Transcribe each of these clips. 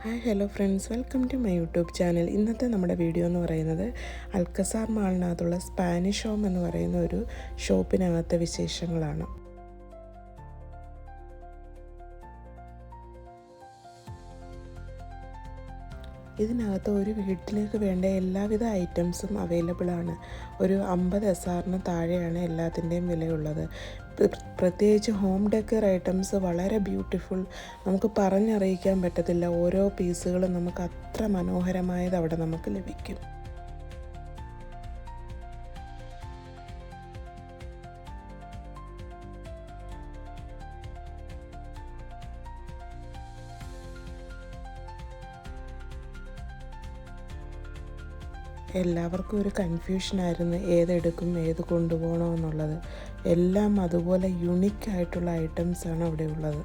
Hi hello friends, welcome to my YouTube channel. ഇന്നത്തെ നമ്മുടെ video എന്ന് പറയുന്നത് അൽക്കസാർ മാളിനകത്തുള്ള സ്പാനിഷ് ഹോം എന്ന് പറയുന്ന ഒരു ഷോപ്പിനകത്തെ വിശേഷങ്ങളാണ്. ഇതിനകത്ത് ഒരു വീട്ടിലേക്ക് വേണ്ട എല്ലാവിധ ഐറ്റംസും അവൈലബിൾ ആണ്. ഒരു 50 എസ്ആറിന് താഴെയാണ് എല്ലാത്തിൻ്റെയും വിലയുള്ളത്. പ്രത്യേകിച്ച് ഹോം ഡെക്കർ ഐറ്റംസ് വളരെ ബ്യൂട്ടിഫുൾ, നമുക്ക് പറഞ്ഞറിയിക്കാൻ പറ്റത്തില്ല. ഓരോ പീസുകളും നമുക്ക് അത്ര മനോഹരമായത് അവിടെ നമുക്ക് ലഭിക്കും. എല്ലാവർക്കും ഒരു കൺഫ്യൂഷനായിരുന്നു ഏതെടുക്കും ഏത് കൊണ്ടുപോകണമെന്നുള്ളത്. എല്ലാം അതുപോലെ യുണീക്കായിട്ടുള്ള ഐറ്റംസാണ് അവിടെ ഉള്ളത്.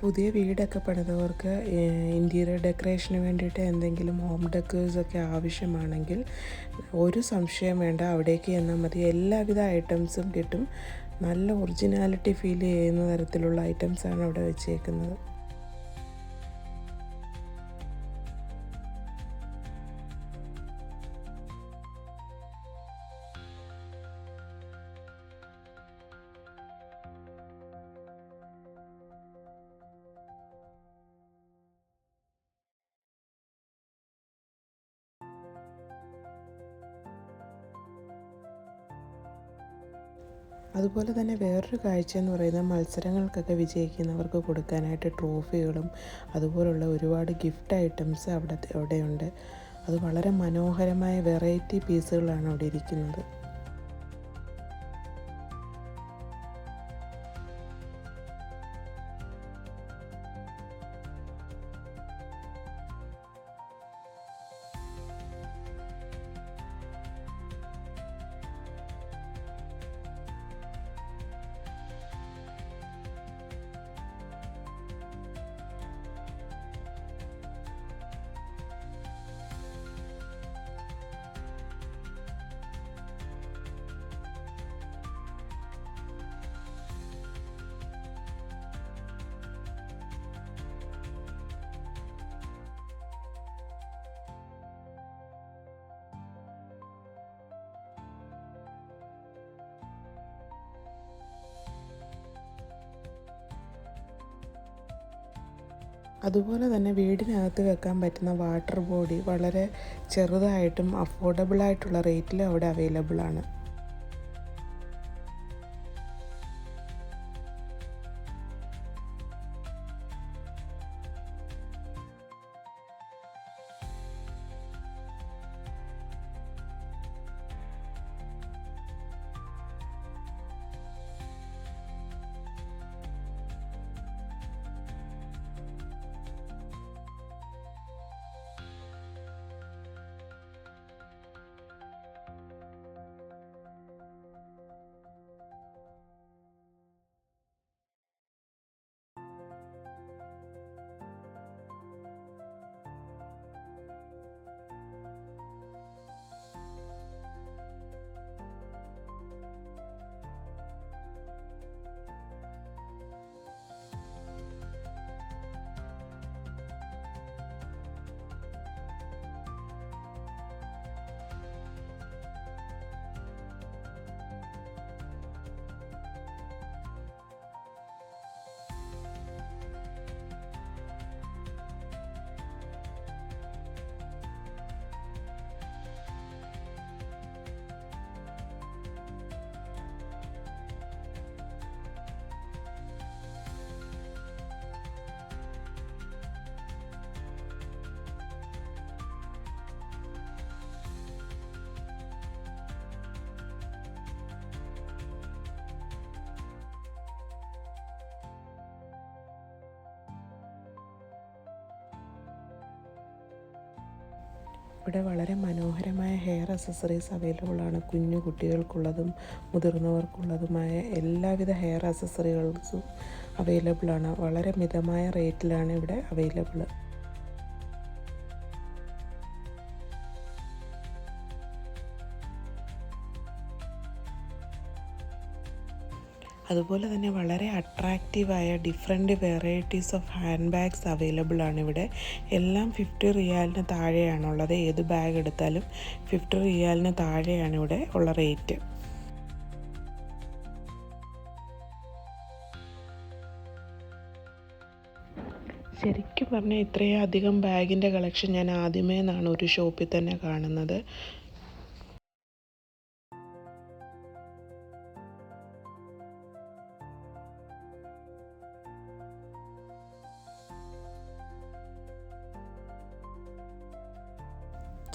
പുതിയ വീടൊക്കെ പണിതവർക്ക് ഇൻറ്റീരിയർ ഡെക്കറേഷന് വേണ്ടിയിട്ട് എന്തെങ്കിലും ഹോം ഡെക്കേഴ്സൊക്കെ ആവശ്യമാണെങ്കിൽ ഒരു സംശയം വേണ്ട, അവിടേക്ക് ചെന്നാൽ മതി. എല്ലാവിധ ഐറ്റംസും കിട്ടും. നല്ല ഒറിജിനാലിറ്റി ഫീൽ ചെയ്യുന്ന തരത്തിലുള്ള ഐറ്റംസാണ് അവിടെ വെച്ചേക്കുന്നത്. അതുപോലെ തന്നെ വേറൊരു കാഴ്ച എന്ന് പറയുന്നത് മത്സരങ്ങൾക്കൊക്കെ വിജയിക്കുന്നവർക്ക് കൊടുക്കാനായിട്ട് ട്രോഫികളും അതുപോലുള്ള ഒരുപാട് ഗിഫ്റ്റ് ഐറ്റംസ് അവിടെയുണ്ട്. അത് വളരെ മനോഹരമായ വെറൈറ്റി പീസുകളാണ് അവിടെ ഇരിക്കുന്നത്. അതുപോലെ തന്നെ വീടിനകത്ത് വെക്കാൻ പറ്റുന്ന വാട്ടർ ബോഡി വളരെ ചെറുതായിട്ടും അഫോർഡബിളായിട്ടുള്ള റേറ്റിൽ അവിടെ അവൈലബിൾ ആണ്. ഇവിടെ വളരെ മനോഹരമായ ഹെയർ അക്സസറീസ് അവൈലബിൾ ആണ്. കുഞ്ഞു കുട്ടികൾക്കുള്ളതും മുതിർന്നവർക്കുള്ളതുമായ എല്ലാവിധ ഹെയർ അക്സസറികൾസും അവൈലബിൾ ആണ്. വളരെ മിതമായ റേറ്റിലാണ് ഇവിടെ അവൈലബിൾ. അതുപോലെ തന്നെ വളരെ അട്രാക്റ്റീവായ different varieties of handbags available ആണ് ഇവിടെ. എല്ലാം 50 റിയാലിന് താഴെയാണുള്ളത്. ഏത് ബാഗ് എടുത്താലും 50 റിയാലിന് താഴെയാണ് ഇവിടെ ഉള്ള റേറ്റ്. ശരിക്കും പറഞ്ഞാൽ ഇത്രയും അധികം ബാഗിൻ്റെ കളക്ഷൻ ഞാൻ ആദ്യമേ നിന്നാണ് ഒരു ഷോപ്പിൽ തന്നെ കാണുന്നത്.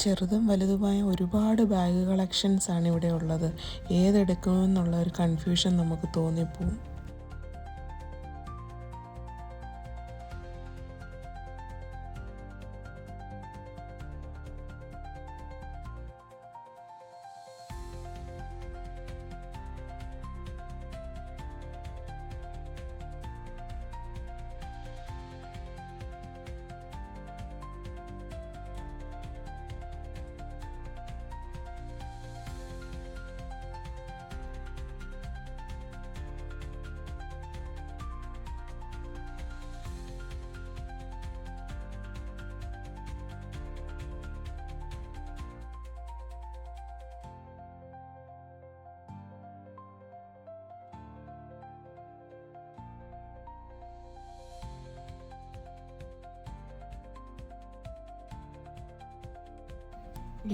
ചെറുതും വലുതുമായ ഒരുപാട് ബാഗ് കളക്ഷൻസാണ് ഇവിടെ ഉള്ളത്. ഏതെടുക്കുമെന്നുള്ള ഒരു കൺഫ്യൂഷൻ നമുക്ക് തോന്നിപ്പോവും.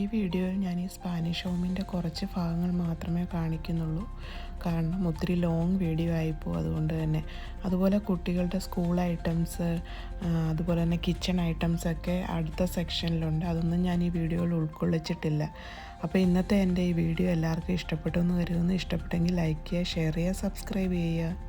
ഈ വീഡിയോയിൽ ഞാൻ ഈ സ്പാനിഷ് ഹോമിൻ്റെ കുറച്ച് ഭാഗങ്ങൾ മാത്രമേ കാണിക്കുന്നുള്ളൂ. കാരണം ഒത്തിരി ലോങ് വീഡിയോ ആയിപ്പോൾ, അതുകൊണ്ട് തന്നെ. അതുപോലെ കുട്ടികളുടെ സ്കൂൾ ഐറ്റംസ്, അതുപോലെ തന്നെ കിച്ചൺ ഐറ്റംസൊക്കെ അടുത്ത സെക്ഷനിലുണ്ട്. അതൊന്നും ഞാൻ ഈ വീഡിയോയിൽ ഉൾക്കൊള്ളിച്ചിട്ടില്ല. അപ്പോൾ ഇന്നത്തെ എൻ്റെ ഈ വീഡിയോ എല്ലാവർക്കും ഇഷ്ടപ്പെട്ടു എന്ന് കരുതുന്നു. ഇഷ്ടപ്പെട്ടെങ്കിൽ ലൈക്ക് ചെയ്യുക, ഷെയർ ചെയ്യുക, സബ്സ്ക്രൈബ് ചെയ്യുക.